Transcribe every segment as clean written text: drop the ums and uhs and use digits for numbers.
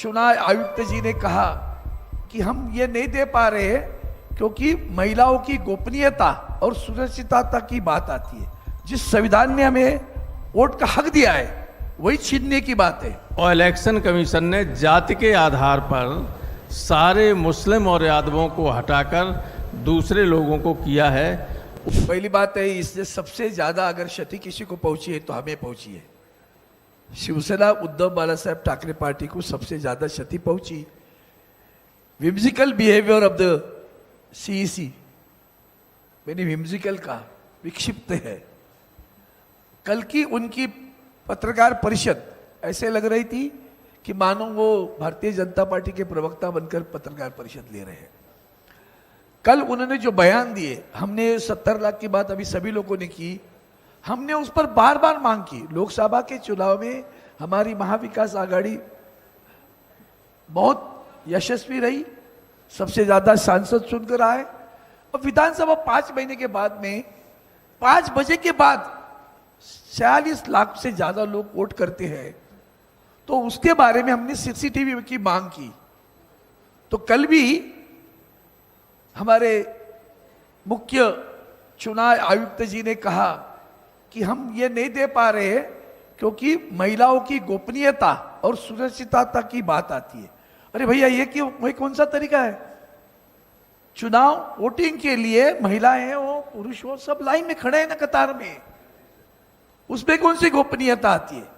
चुनाव आयुक्त जी ने कहा कि हम ये नहीं दे पा रहे हैं क्योंकि महिलाओं की गोपनीयता और सुरक्षितता की बात आती है। जिस संविधान ने हमें वोट का हक दिया है वही छीनने की बात है। और इलेक्शन कमीशन ने जाति के आधार पर सारे मुस्लिम और यादवों को हटाकर दूसरे लोगों को किया है। पहली बात है, इससे सबसे ज्यादा अगर क्षति किसी को पहुंची है तो हमें पहुंची है। शिवसेना उद्धव बाला साहेब ठाकरे पार्टी को सबसे ज्यादा क्षति पहुंची। Whimsical behaviour of the CEC, मैंने विम्सिकल कहा, विक्षिप्त है। कल की उनकी पत्रकार परिषद ऐसे लग रही थी कि मानो वो भारतीय जनता पार्टी के प्रवक्ता बनकर पत्रकार परिषद ले रहे हैं। कल उन्होंने जो बयान दिए, हमने 70 लाख की बात अभी सभी लोगों ने की, हमने उस पर बार बार मांग की। लोकसभा के चुनाव में हमारी महाविकास आघाड़ी बहुत यशस्वी रही, सबसे ज्यादा सांसद चुनकर आए। और विधानसभा 5 महीने के बाद में 5 बजे के बाद 46 लाख से ज्यादा लोग वोट करते हैं, तो उसके बारे में हमने सीसीटीवी की मांग की। तो कल भी हमारे मुख्य चुनाव आयुक्त जी ने कहा कि हम ये नहीं दे पा रहे हैं क्योंकि महिलाओं की गोपनीयता और सुरक्षितता की बात आती है। अरे भैया, ये क्यों, वही कौन सा तरीका है? चुनाव वोटिंग के लिए महिलाएं हो पुरुष हो सब लाइन में खड़े हैं ना, कतार में, उसमें कौन सी गोपनीयता आती है?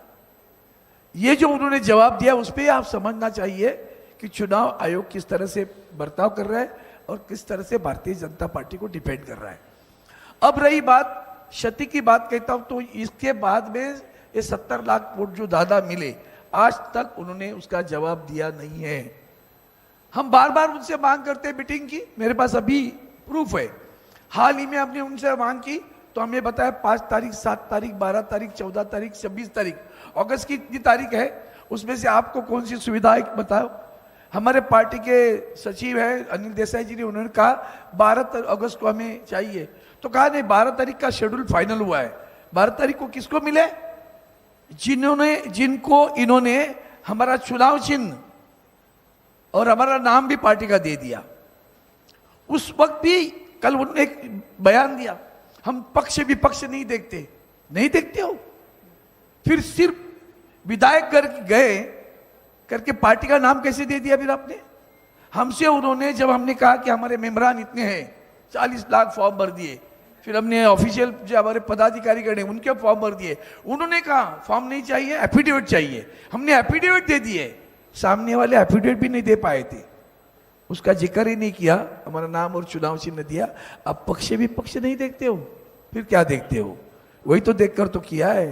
ये जो उन्होंने जवाब दिया उस पर आप समझना चाहिए कि चुनाव आयोग किस तरह से बर्ताव कर रहा है और किस तरह से भारतीय जनता पार्टी को डिपेंड कर रहा है। अब रही बात क्षति की बात, कहता हूं तो इसके बाद में ये 70 लाख वोट जो दादा मिले, आज तक उन्होंने उसका जवाब दिया नहीं है। हम बार बार उनसे मांग करते हैं मीटिंग की, मेरे पास अभी प्रूफ है। हाल ही में हमने उनसे मांग की तो हमें बताया 5 तारीख, 7 तारीख, 12 तारीख, 14 तारीख, 26 तारीख, अगस्त की कितनी तारीख है, उसमें से आपको कौन सी सुविधा है बताओ। हमारे पार्टी के सचिव है अनिल देसाई जी ने, उन्होंने कहा 12 अगस्त को हमें चाहिए। तो कहा नहीं, 12 तारीख का शेड्यूल फाइनल हुआ है। 12 तारीख को किसको मिले? जिनको इन्होंने हमारा चुनाव चिन्ह और हमारा नाम भी पार्टी का दे दिया। उस वक्त भी कल उन्होंने एक बयान दिया, हम पक्ष विपक्ष नहीं देखते। नहीं देखते हो, फिर सिर्फ विधायक गए करके पार्टी का नाम कैसे दे दिया? फिर आपने हमसे, उन्होंने जब हमने कहा कि हमारे मेंबरान इतने हैं, 40 लाख फॉर्म भर दिए, फिर हमने ऑफिशियल जो हमारे पदाधिकारी गए उनके फॉर्म भर दिए। उन्होंने कहा फॉर्म नहीं चाहिए, एफिडेविट चाहिए। हमने एफिडेविट दे दिए, सामने वाले एफिडेविट भी नहीं दे पाए थे, उसका जिक्र ही नहीं किया, हमारा नाम और चुनाव चिन्ह दिया। अब पक्ष विपक्ष नहीं देखते हो, फिर क्या देखते हो? वही तो देखकर तो किया है,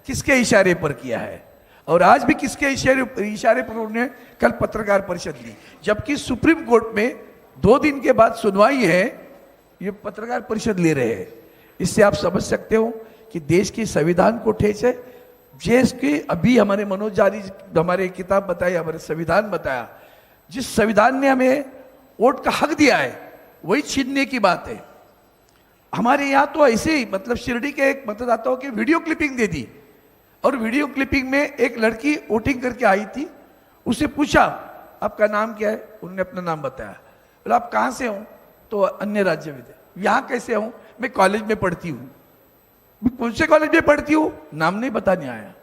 किसके इशारे पर किया है। और आज भी किसके इशारे पर उन्होंने कल पत्रकार परिषद ली, जबकि सुप्रीम कोर्ट में 2 दिन के बाद सुनवाई है, ये पत्रकार परिषद ले रहे हैं। इससे आप समझ सकते हो कि देश के संविधान को ठेस है। देश के अभी हमारे मनोज जारी हमारे किताब बताई, हमारे संविधान बताया, जिस संविधान ने हमें वोट का हक दिया है वही छीनने की बात है। हमारे यहाँ तो ऐसे ही, मतलब शिरडी के एक मतदाताओं की वीडियो क्लिपिंग दे दी, और वीडियो क्लिपिंग में एक लड़की वोटिंग करके आई थी, उसे पूछा आपका नाम क्या है, उन्होंने अपना नाम बताया। बोला आप कहाँ से हो? तो अन्य राज्य में थे। यहाँ कैसे हूँ? मैं कॉलेज में पढ़ती हूँ। कौन से कॉलेज में पढ़ती हूँ? नाम नहीं बताने आया,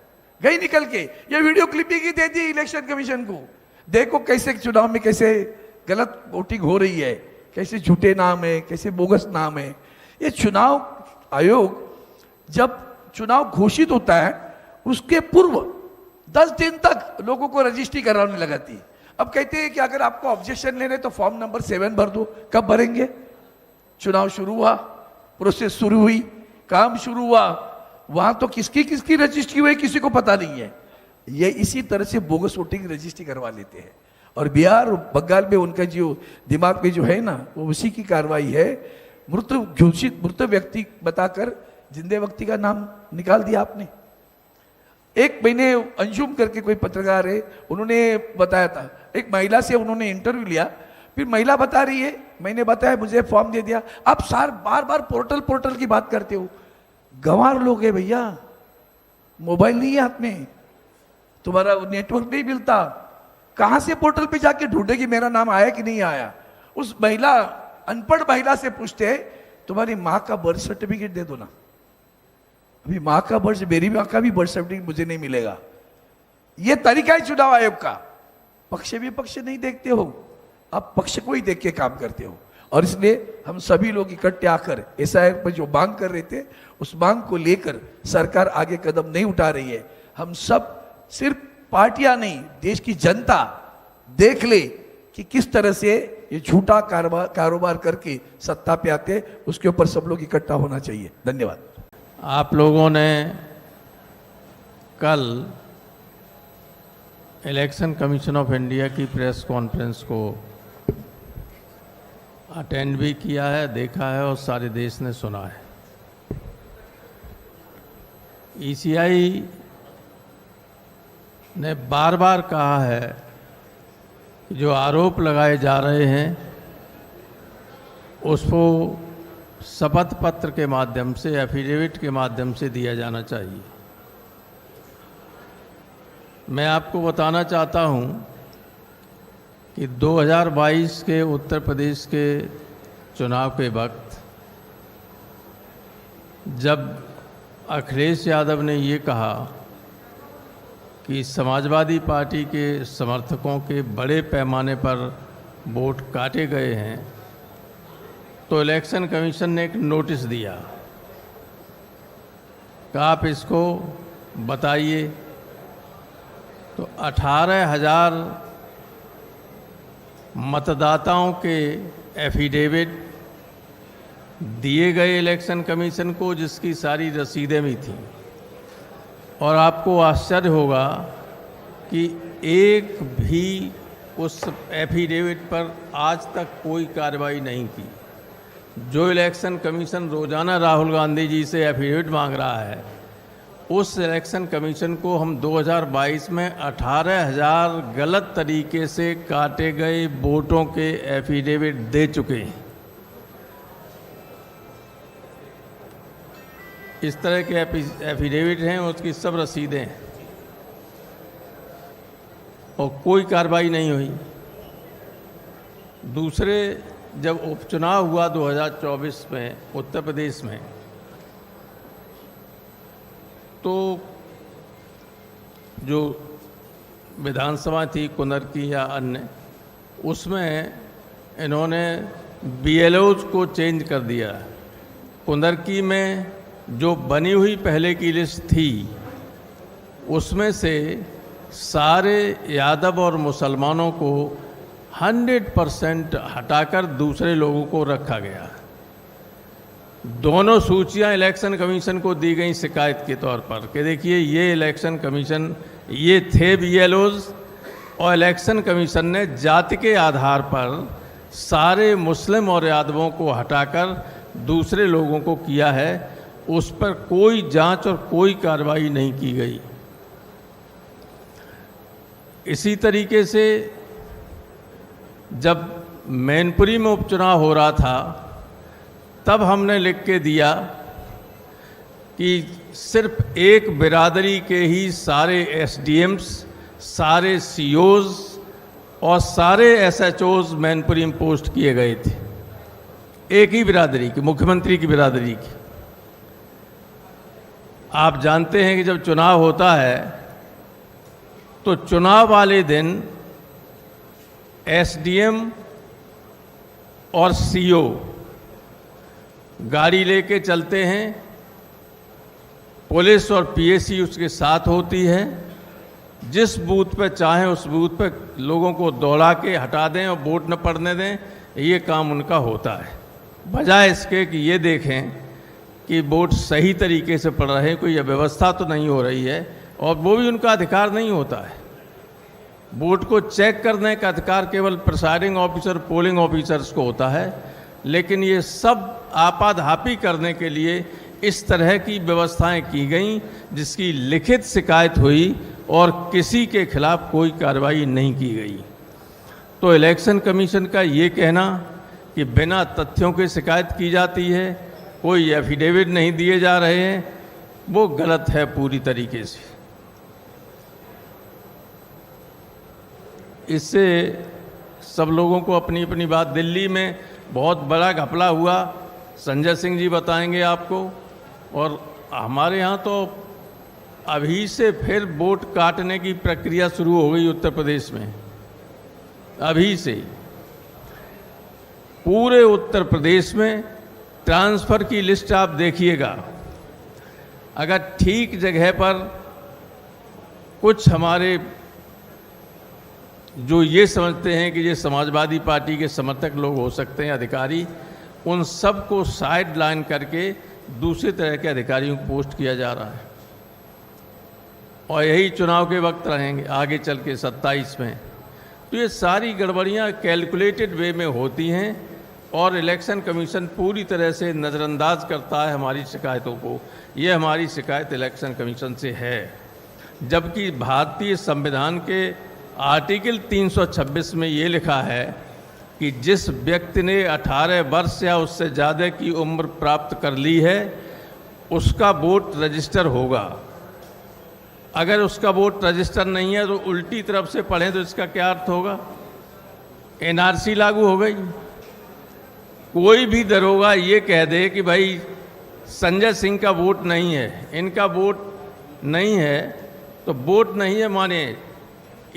गई निकल के। ये वीडियो क्लिपिंग ही दे दी इलेक्शन कमीशन को। देखो कैसे चुनाव में कैसे गलत वोटिंग हो रही है, कैसे झूठे नाम है, कैसे बोगस नाम है। ये चुनाव आयोग जब चुनाव घोषित होता है उसके पूर्व 10 दिन तक लोगों को रजिस्ट्री कराने लगाती। अब कहते हैं कि अगर आपको ऑब्जेक्शन लेने तो फॉर्म नंबर 7 भर दो। कब भरेंगे? चुनाव शुरू हुआ, प्रोसेस शुरू हुई, काम शुरू हुआ, वहां तो किसकी किसकी रजिस्ट्री हुई किसी को पता नहीं है। ये इसी तरह से बोगस वोटिंग रजिस्ट्री करवा लेते हैं। और बिहार और बंगाल में उनका जो दिमाग में जो है ना, वो उसी की कार्रवाई है। मृत घोषित मृत व्यक्ति बताकर जिंदे व्यक्ति का नाम निकाल दिया आपने। एक महीने अंजुम करके कोई पत्रकार है, उन्होंने बताया था, एक महिला से उन्होंने इंटरव्यू लिया, फिर महिला बता रही है मैंने बताया मुझे फॉर्म दे दिया। आप बार बार पोर्टल की बात करते हो। गंवार लोग है भैया, मोबाइल नहीं है हाथ में, तुम्हारा नेटवर्क नहीं मिलता, कहां से पोर्टल पे जाके ढूंढे कि मेरा नाम आया कि नहीं आया? उस महिला, अनपढ़ महिला से पूछते तुम्हारी माँ का बर्थ सर्टिफिकेट दे दो ना। अभी माँ का बर्थ, मेरी माँ का भी बर्थ सर्टिफिकेट मुझे नहीं मिलेगा। यह तरीका है चुनाव आयोग का। पक्ष विपक्ष नहीं देखते हो, आप पक्ष को ही देख के काम करते हो। और इसलिए हम सभी लोग इकट्ठे आकर एसआईआर पर जो मांग कर रहे थे, उस मांग को लेकर सरकार आगे कदम नहीं उठा रही है। हम सब, सिर्फ पार्टियां नहीं, देश की जनता देख ले कि किस तरह से ये झूठा कारोबार करके सत्ता पे आते, उसके ऊपर सब लोग इकट्ठा होना चाहिए। धन्यवाद। आप लोगों ने कल इलेक्शन कमीशन ऑफ इंडिया की प्रेस कॉन्फ्रेंस को अटेंड भी किया है, देखा है और सारे देश ने सुना है। ईसीआई ने बार बार कहा है कि जो आरोप लगाए जा रहे हैं उसको शपथ पत्र के माध्यम से, एफिडेविट के माध्यम से दिया जाना चाहिए। मैं आपको बताना चाहता हूं कि 2022 के उत्तर प्रदेश के चुनाव के वक्त जब अखिलेश यादव ने ये कहा कि समाजवादी पार्टी के समर्थकों के बड़े पैमाने पर वोट काटे गए हैं, तो इलेक्शन कमीशन ने एक नोटिस दिया कि आप इसको बताइए। तो 18,000 मतदाताओं के एफिडेविट दिए गए इलेक्शन कमीशन को, जिसकी सारी रसीदें भी थीं। और आपको आश्चर्य होगा कि एक भी उस एफिडेविट पर आज तक कोई कार्रवाई नहीं की। जो इलेक्शन कमीशन रोजाना राहुल गांधी जी से एफिडेविट मांग रहा है, उस इलेक्शन कमीशन को हम 2022 में 18,000 गलत तरीके से काटे गए वोटों के एफिडेविट दे चुके हैं। इस तरह के एफिडेविट हैं, उसकी सब रसीदें हैं और कोई कार्रवाई नहीं हुई। दूसरे, जब उपचुनाव हुआ 2024 में उत्तर प्रदेश में, तो जो विधानसभा थी कुंदर की या अन्य, उसमें इन्होंने बीएलओज को चेंज कर दिया। कुंदर की में जो बनी हुई पहले की लिस्ट थी, उसमें से सारे यादव और मुसलमानों को 100% हटाकर दूसरे लोगों को रखा गया। दोनों सूचियां इलेक्शन कमीशन को दी गई शिकायत के तौर पर कि देखिए ये इलेक्शन कमीशन, ये थे बीएलओज, और इलेक्शन कमीशन ने जाति के आधार पर सारे मुस्लिम और यादवों को हटाकर दूसरे लोगों को किया है। उस पर कोई जांच और कोई कार्रवाई नहीं की गई। इसी तरीके से जब मैनपुरी में उपचुनाव हो रहा था, तब हमने लिख के दिया कि सिर्फ एक बिरादरी के ही सारे एसडीएम्स, सारे सीओज और सारे एसएचओज मैनपुरी में पोस्ट किए गए थे, एक ही बिरादरी की, मुख्यमंत्री की बिरादरी की। आप जानते हैं कि जब चुनाव होता है तो चुनाव वाले दिन एसडीएम और सीओ गाड़ी लेके चलते हैं, पुलिस और पीएसी उसके साथ होती है। जिस बूथ पे चाहें उस बूथ पे लोगों को दौड़ा के हटा दें और वोट न पड़ने दें, ये काम उनका होता है। बजाय इसके कि ये देखें कि वोट सही तरीके से पड़ रहे हैं, कोई अव्यवस्था तो नहीं हो रही है, और वो भी उनका अधिकार नहीं होता है। वोट को चेक करने का अधिकार केवल प्रिसाइडिंग ऑफिसर, पोलिंग ऑफिसर्स को होता है। लेकिन ये सब आपाधापी करने के लिए इस तरह की व्यवस्थाएं की गई, जिसकी लिखित शिकायत हुई और किसी के खिलाफ कोई कार्रवाई नहीं की गई। तो इलेक्शन कमीशन का ये कहना कि बिना तथ्यों के शिकायत की जाती है, कोई एफिडेविट नहीं दिए जा रहे हैं, वो गलत है पूरी तरीके से। इससे सब लोगों को अपनी अपनी बात, दिल्ली में बहुत बड़ा घपला हुआ, संजय सिंह जी बताएंगे आपको। और हमारे यहाँ तो अभी से फिर वोट काटने की प्रक्रिया शुरू हो गई उत्तर प्रदेश में। अभी से पूरे उत्तर प्रदेश में ट्रांसफ़र की लिस्ट आप देखिएगा। अगर ठीक जगह पर कुछ हमारे जो ये समझते हैं कि ये समाजवादी पार्टी के समर्थक लोग हो सकते हैं अधिकारी, उन सब को साइड लाइन करके दूसरे तरह के अधिकारियों को पोस्ट किया जा रहा है। और यही चुनाव के वक्त रहेंगे आगे चल के 27 में। तो ये सारी गड़बड़ियाँ कैलकुलेटेड वे में होती हैं और इलेक्शन कमीशन पूरी तरह से नज़रअंदाज करता है हमारी शिकायतों को। ये हमारी शिकायत इलेक्शन कमीशन से है, जबकि भारतीय संविधान के आर्टिकल 326 में ये लिखा है कि जिस व्यक्ति ने 18 वर्ष या उससे ज़्यादा की उम्र प्राप्त कर ली है उसका वोट रजिस्टर होगा। अगर उसका वोट रजिस्टर नहीं है तो उल्टी तरफ से पढ़ें तो इसका क्या अर्थ होगा? एनआरसी लागू हो गई। कोई भी दरोगा ये कह दे कि भाई संजय सिंह का वोट नहीं है, इनका वोट नहीं है, तो वोट नहीं है माने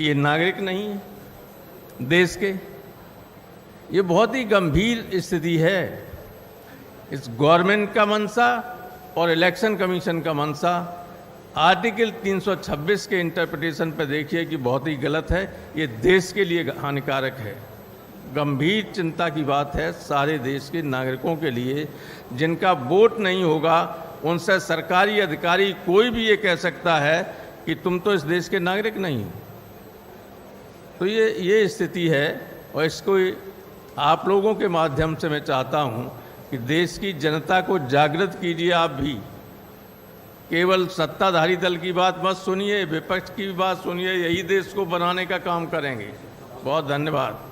ये नागरिक नहीं है देश के। ये बहुत ही गंभीर स्थिति है। इस गवर्नमेंट का मंशा और इलेक्शन कमीशन का मंशा आर्टिकल 326 के इंटरप्रिटेशन पर देखिए कि बहुत ही गलत है। ये देश के लिए हानिकारक है। गंभीर चिंता की बात है सारे देश के नागरिकों के लिए। जिनका वोट नहीं होगा उनसे सरकारी अधिकारी कोई भी ये कह सकता है कि तुम तो इस देश के नागरिक नहीं हो। तो ये स्थिति है और इसको आप लोगों के माध्यम से मैं चाहता हूँ कि देश की जनता को जागृत कीजिए। आप भी केवल सत्ताधारी दल की बात मत सुनिए, विपक्ष की बात सुनिए। यही देश को बनाने का काम करेंगे। बहुत धन्यवाद।